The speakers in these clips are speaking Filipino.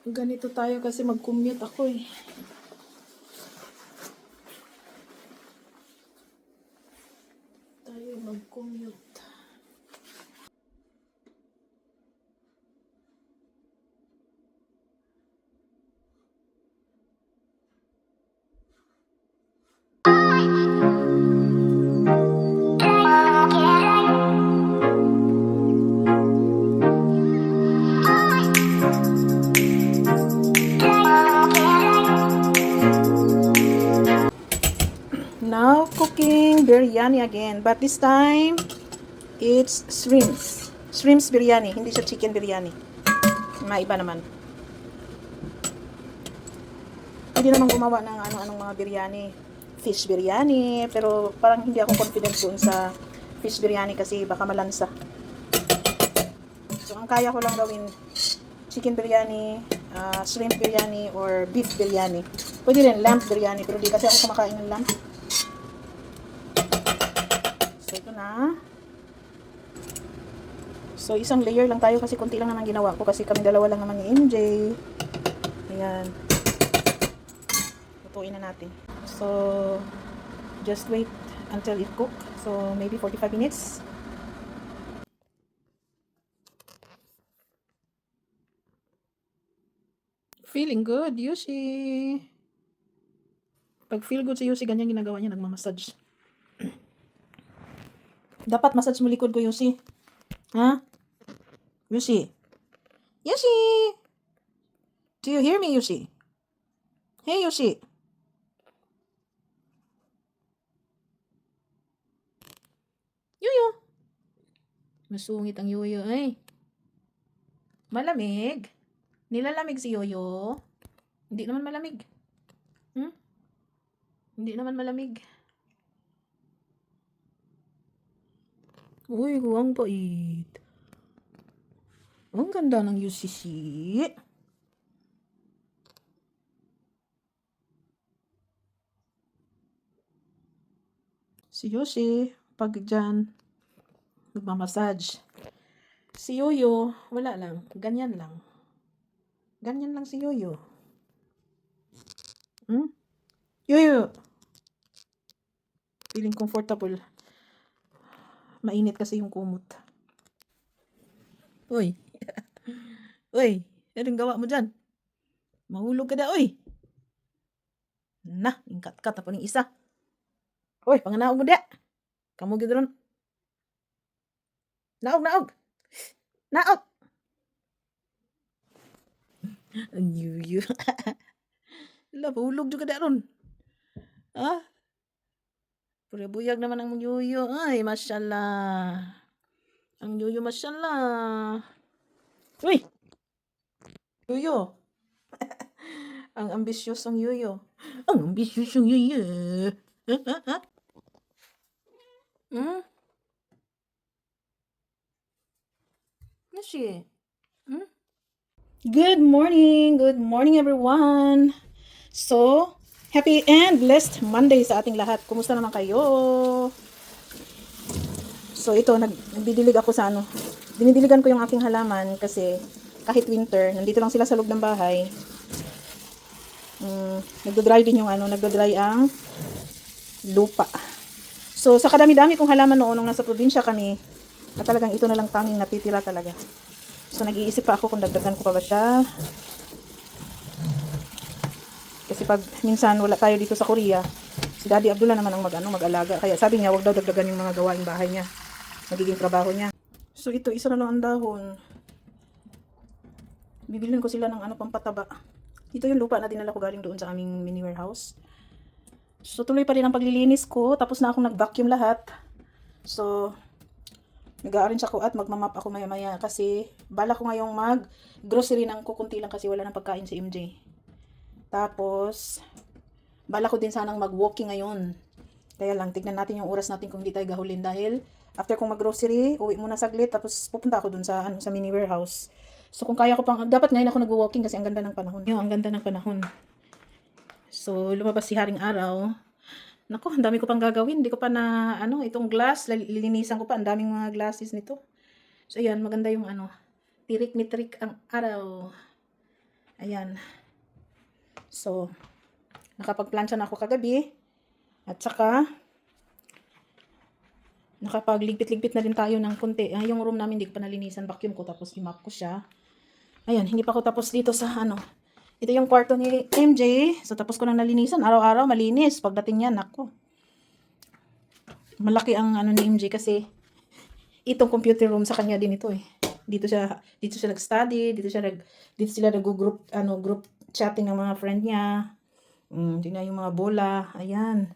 Ganito tayo kasi mag-commute ako eh. Tayo mag-commute. Now cooking biryani again, but this time it's shrimps. Shrimps biryani, hindi siya chicken biryani. Maiba naman. Hindi naman gumawa ng ano-anong mga biryani. Fish biryani, pero parang hindi ako confident doon sa fish biryani kasi baka malansa. So ang kaya ko lang gawin, chicken biryani, shrimp biryani, or beef biryani. Pwede rin lamb biryani, pero di kasi ako kumakain ng lamb. So ito na. So isang layer lang tayo kasi konti lang naman ginawa ko kasi kami dalawa lang naman ni MJ. Ayan. Lutuin na natin. So just wait until it cook. So maybe 45 minutes. Feeling good, Yushi. Pag feel good si Yushi, ganyan ginagawa niya, nagmamassage. Dapat massage mo likod ko, Yushi. Ha? Yushi. Yushi! Do you hear me, Yushi? Hey, Yushi. Yuyo. Masungit ang Yuyo, ay. Malamig. Nilalamig si Yoyo. Hindi naman malamig. Hindi naman malamig. Uy, ang pait. Ang ganda ng UCC. Si Yoshi, pag dyan, nagmamassage. Si Yoyo, wala lang. Ganyan lang. Ganyan lang si Yoyo. Yoyo. Feeling comfortable. Mainit kasi yung kumot. Uy. Uy, anong gawa mo dyan? Mahulog ka na, uy. Na, ingkat-kat na pa ng isa. Uy, panganaog mo dia. Kamu gitu ron. Naog, naog. Naog. Ang yuyo. Wala, mahulog juga da ron. Ah? Pura buyag naman ang yuyo. Ay, masyallah. Ang yuyo, masyallah. Uy! Yuyo. Ang ambisyosong yuyo. Ang ambisyosong yuyo. Ha? Nashi. Good morning everyone. So, happy and blessed Monday sa ating lahat. Kumusta naman kayo? So, ito, nagdidilig ako sa ano. Dinidiligan ko yung aking halaman kasi kahit winter, nandito lang sila sa loob ng bahay. Nagdo-dry din yung ano, nagdo-dry ang lupa. So, sa kadami-dami kong halaman noon nung nasa probinsya kami, na talagang ito na lang tanging natitira talaga. So, nag-iisip pa ako kung dagdagan ko pa ba siya. Kasi pag minsan wala tayo dito sa Korea, si Daddy Abdullah naman ang mag-alaga. Kaya sabi niya, wag daw dagdagan yung mga gawaing bahay niya. Magiging trabaho niya. So, ito, isa na lang ang dahon. Bibilhin ko sila ng pampataba. Ito yung lupa na dinala ko galing doon sa aming mini warehouse. So, tuloy pa rin ang paglilinis ko. Tapos na akong nag-vacuum lahat. So, nag-a-arrange ako at magmamap ako maya-maya kasi bala ko ngayong mag-grocery ng kukunti lang kasi wala nang pagkain si MJ. Tapos, bala ko din sanang mag-walking ngayon. Kaya lang, tignan natin yung oras natin kung hindi tayo gahulin dahil after kong mag-grocery, uwi muna saglit tapos pupunta ako dun sa sa mini warehouse. So, kung kaya ko pang, dapat ngayon ako nag-walking kasi ang ganda ng panahon. Ang ganda ng panahon. So, lumabas si Haring Araw. Nako, ang dami ko pang gagawin. Hindi ko pa na, itong glass, lilinisan ko pa. Ang daming mga glasses nito. So, ayan, maganda yung tirik ni trick ang araw. Ayan. So, nakapagplansya na ako kagabi. At saka, nakapagligpit-ligpit na rin tayo ng konti. Yung room namin, hindi ko pa nalinisan. Vacuum ko, tapos imap ko siya. Ayan, hindi pa ako tapos dito sa Ito yung kwarto ni MJ. So, tapos ko na nalinisan. Araw-araw, malinis. Pagdating yan, ako. Malaki ang ni MJ kasi itong computer room sa kanya din ito eh. Dito siya nag-study, dito sila nag-group group chatting ng mga friend niya. Tingnan yung mga bola, ayan.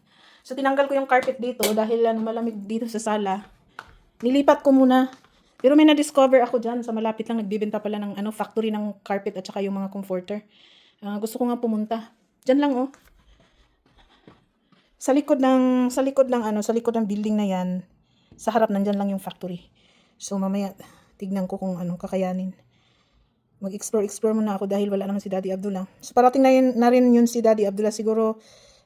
So tinanggal ko yung carpet dito dahil malamig dito sa sala. Nilipat ko muna. Pero may na-discover ako diyan sa malapit lang, nagbebenta pala ng factory ng carpet at saka yung mga comforter. Gusto ko nga pumunta. Diyan lang oh. Sa likod ng building na 'yan, sa harap nandiyan lang yung factory. So mamaya tignan ko kung kakayanin. Mag-explore muna ako dahil wala naman si Daddy Abdullah. So parating na rin yun si Daddy Abdullah siguro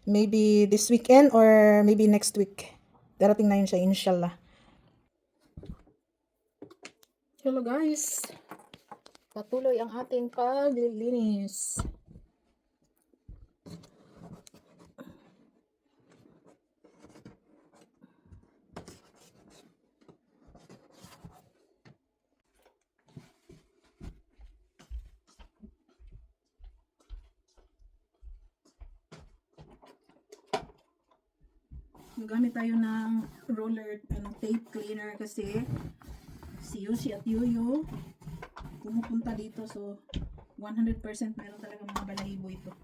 maybe this weekend or maybe next week. Darating na yun siya inshallah. Hello guys. Patuloy ang ating paglilinis. Magamit tayo ng roller tape cleaner kasi si Yoshi at Yoyo pumupunta dito, so 100% meron talaga mga balahibo ito.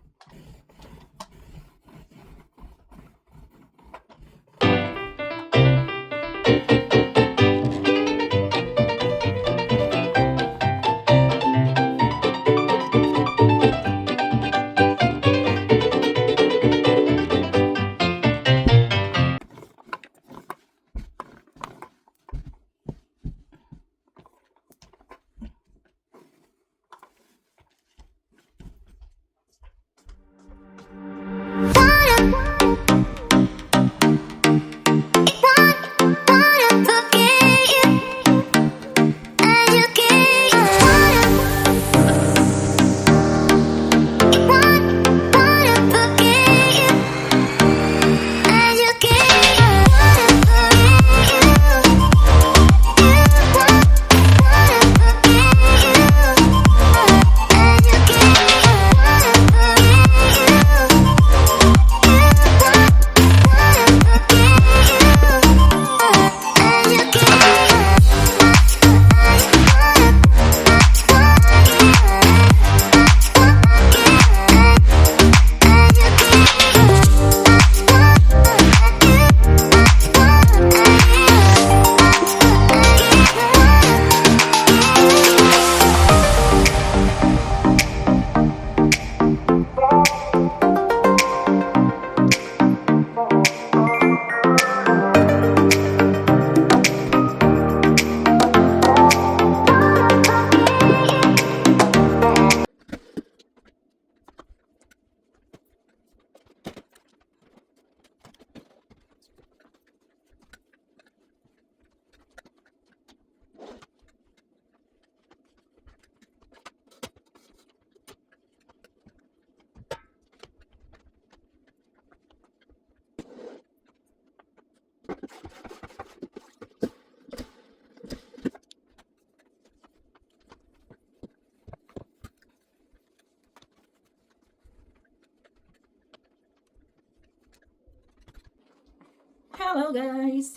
Hello guys!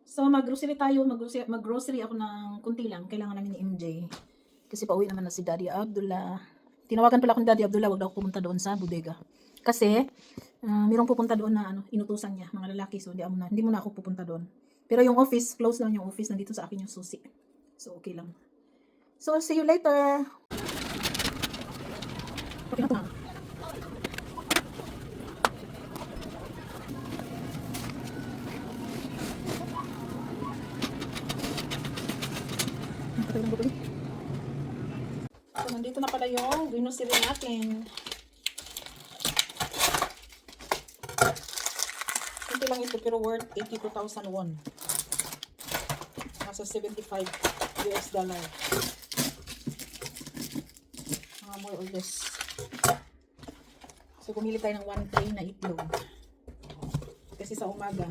So mag-grocery ako ng kunti lang. Kailangan namin ni MJ. Kasi pauwi naman na si Daddy Abdullah. Tinawagan pala akong Daddy Abdullah, wag daw pumunta doon sa bodega. Kasi mayroong pupunta doon na inutusan niya, mga lalaki. So hindi mo na ako pupunta doon. Pero yung office, close lang yung office. Nandito sa akin yung susi. So okay lang. So see you later! Okay na ito. So, nandito na pala yung grocery natin. Ito lang ito, pero worth 82,000 won. Nasa $75. Mga more or less. So, bumili tayo ng 1 tray na itlog. Kasi sa umaga,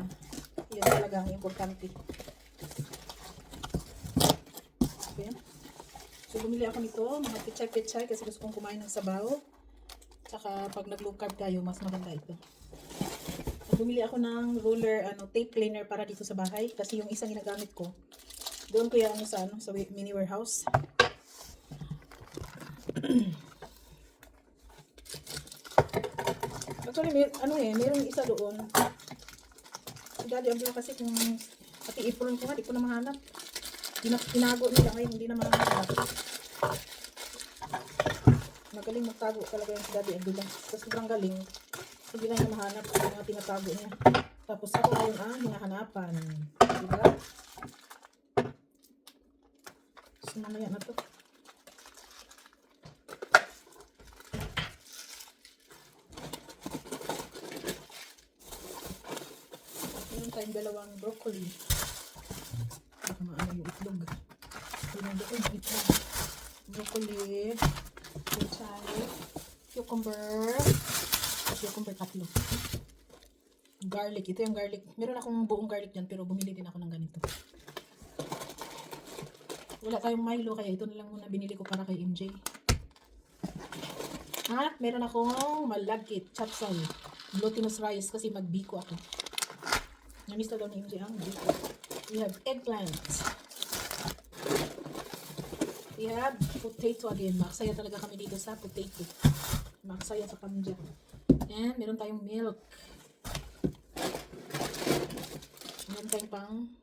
yan talaga ang importante. Okay. So, bumili ako nito, mga pichay-pichay, kasi gusto kong kumain ng sabaw. Tsaka, pag nag-low carb tayo, mas maganda ito. So, bumili ako ng roller, tape cleaner para dito sa bahay. Kasi yung isang ginagamit ko, doon ko yung sa mini warehouse. Actually, mayroong isa doon. Si Daddy Abdul kasi kung pati apron ko nga, di ko na mahanap. Tinago nila ngayon, hindi na mahanap. Magaling magtago talaga yung si Daddy Abdul. Kasi sobrang galing. Hindi na niya mahanap yung mga tinatago niya. Tapos ako ngayon ang hinahanapan. Diba? So, mamaya na to. Tayong dalawang broccoli. Baka maano yung itlog. Yung itlog. Broccoli, pechay, cucumber, tatlo. Garlic. Ito yung garlic. Meron akong buong garlic dyan, pero bumili din ako ng ganito. Wala tayong Milo, kaya ito na lang muna binili ko para kay MJ. At meron akong malagkit, chapsal, glutinous rice kasi magbiko ako. Namis na daw ni MJ ang biko. We have eggplant. We have potato again. Maksaya talaga kami dito sa potato. Maksaya sa pamilya. And meron tayong milk. Meron tayong pang,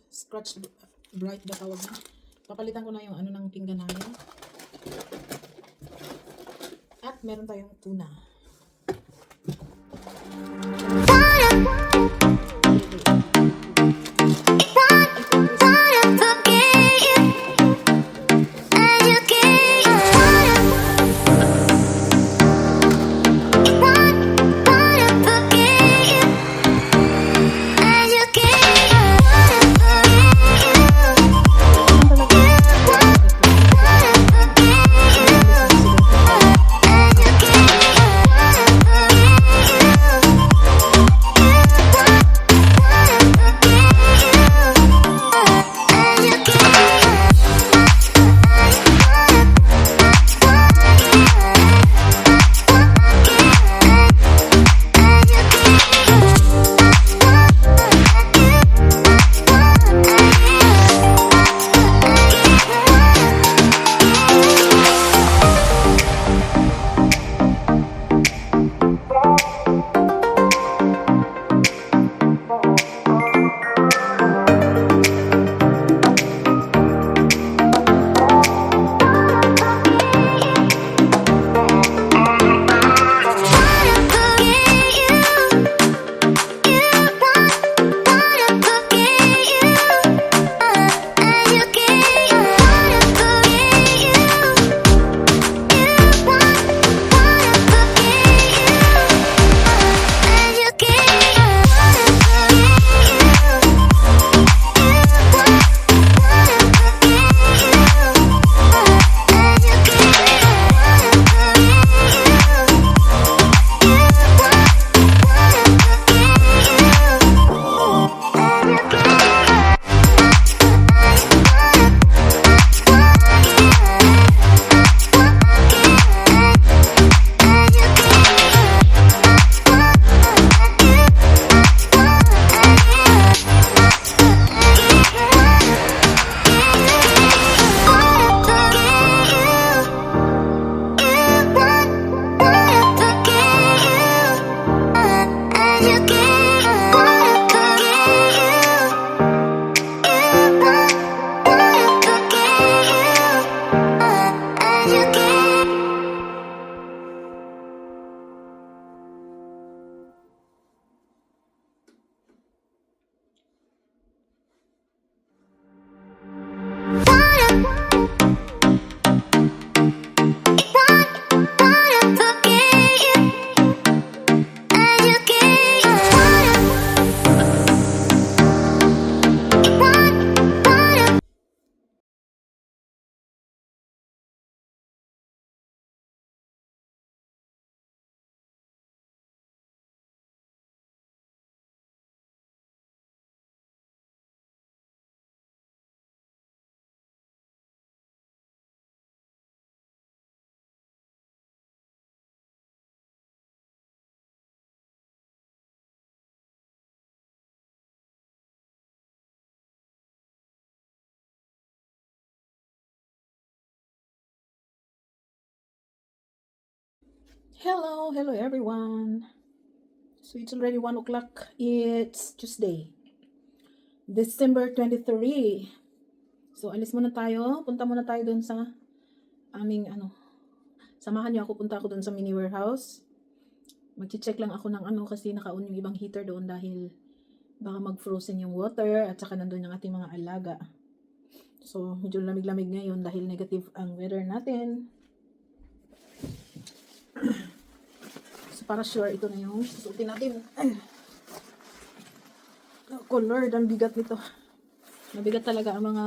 scratch bright ba tawag na. Papalitan ko na yung ng pinggan namin. At meron tayong tuna. Hello everyone. So it's already 1 o'clock. It's Tuesday, December 23. So alis muna tayo. Punta muna tayo doon sa aming Samahan niyo ako, punta ako doon sa mini warehouse. Mag-check lang ako ng kasi naka-on yung ibang heater doon dahil baka mag-frozen yung water at saka nandun yung ating mga alaga. So medyo lamig-lamig ngayon dahil negative ang weather natin. So para sure ito na yung susuotin natin. Oh Lord, ang bigat nito. Mabigat talaga ang mga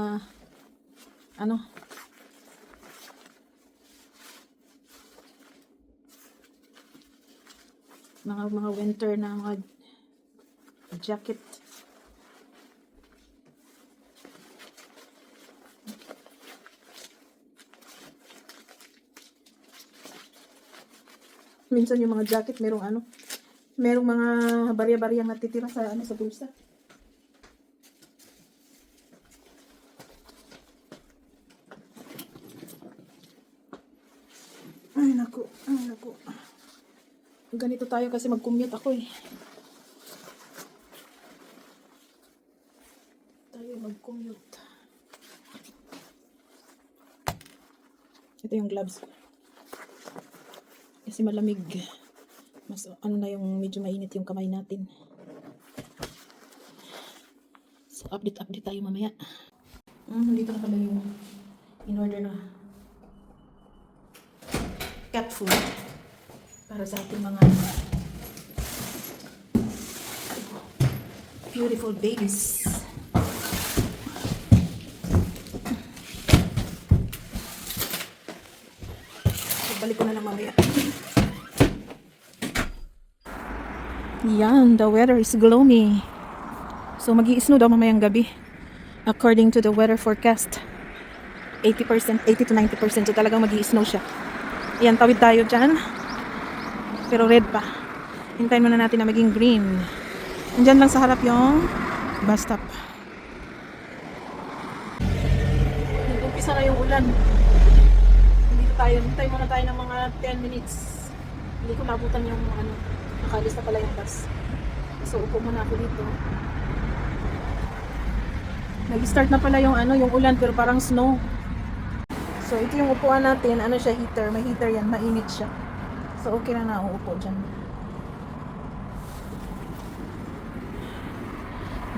mga winter na mga jacket. Minsan yung mga jacket merong mga barya-baryang natitira sa sa bulsa. Ay naku. Ganito tayo kasi mag-commute ako eh. Mag-commute. Ito yung gloves. Kasi malamig. Mas na yung medyo mainit yung kamay natin. So update tayo mamaya. Dito na pala yung in-order na cat food para sa ating mga beautiful babies. Balik ko na lang mamaya. Yan, the weather is gloomy. So mag-i-snow daw mamayang gabi. According to the weather forecast. 80% to 90%. So talagang mag-i-snow siya. Yan, tawid tayo dyan. Pero red pa. Hintayin muna natin na maging green. Andyan lang sa harap yung bus stop. Nag-umpisa na yung ulan. Hintay muna tayo ng mga 10 minutes. Hindi ko nabutan yung nakalis na pala yung bus. So upo muna ako dito. Nag-start na pala yung yung ulan pero parang snow. So ito yung upuan natin, siya, heater. May heater yan, mainit siya. So okay na nauupo dyan.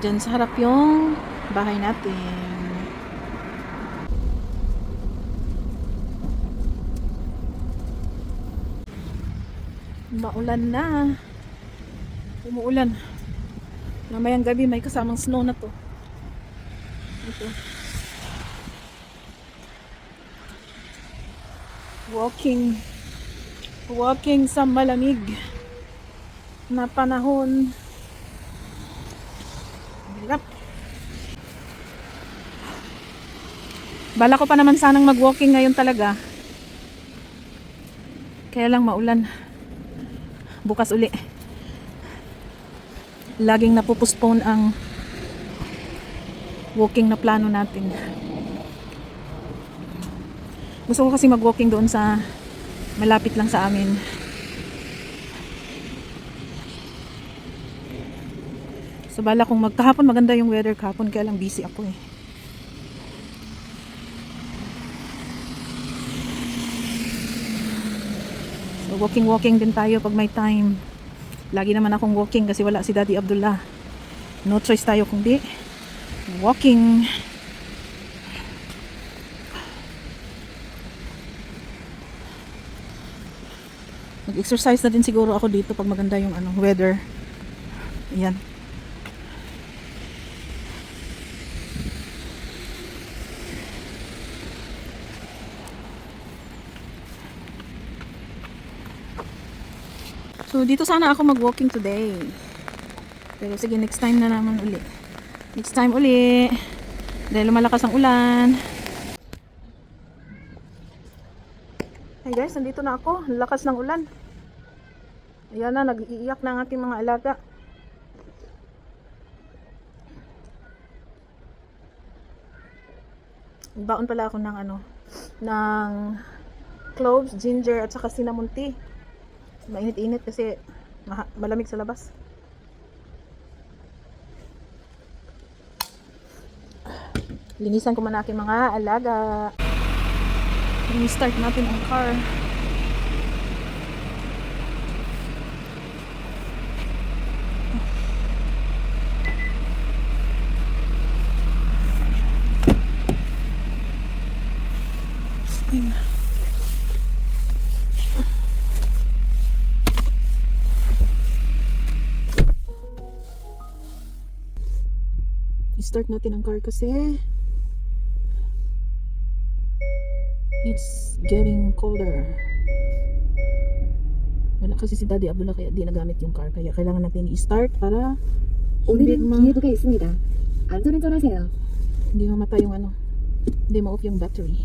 Dyan sa harap yung bahay natin. Maulan na. Umuulan. Mamayang gabi may kasamang snow na to. Ito. Walking sa malamig na panahon. Hirap. Bala ko pa naman sanang mag-walking ngayon talaga. Kaya lang maulan. Bukas uli. Laging napupostpone ang walking na plano natin. Gusto ko kasi mag-walking doon sa malapit lang sa amin. So bala kung magkahapon maganda yung weather kahapon, kaya lang busy ako eh. So walking din tayo pag may time. Lagi naman akong walking kasi wala si Daddy Abdullah. No choice tayo kundi walking. Mag-exercise na din siguro ako dito pag maganda yung weather. Ayan. So dito sana ako mag-walking today. Pero sige, next time na naman uli. Next time uli. Dahil lumalakas ang ulan. Hey guys, nandito na ako. Lakas ng ulan. Ayan na, nag-iiyak na ang aking mga alaga. Baon pala ako ng ng cloves, ginger at saka cinnamon tea. Mainit-init kasi malamig sa labas. Linisan ko muna aking mga alaga. I-start natin ang car. I-start natin ang car kasi it's getting colder. Wala kasi si Daddy Abdullah kaya di nagamit yung car. Kaya kailangan natin i-start para 오늘은 기회도가 있습니다. 안전운전하세요. hindi mamatay yung ano. Hindi ma-off yung battery.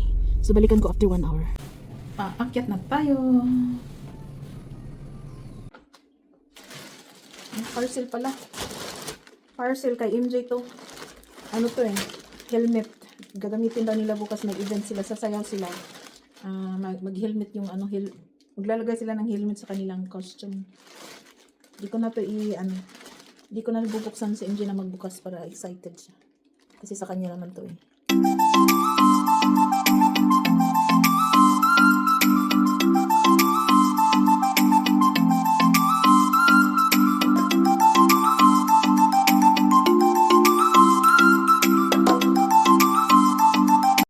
So balikan ko after 1 hour. Akyat na tayo. Parcel pala. Parcel kay MJ to. Ano to eh? Helmet. Gagamitin daw nila bukas, mag-event sila, sasayaw sila. Mag-helmet yung ano, maglalagay sila ng helmet sa kanilang costume. Di ko na to di ko na bubuksan si MJ na magbukas para excited siya. Kasi sa kanya naman to eh.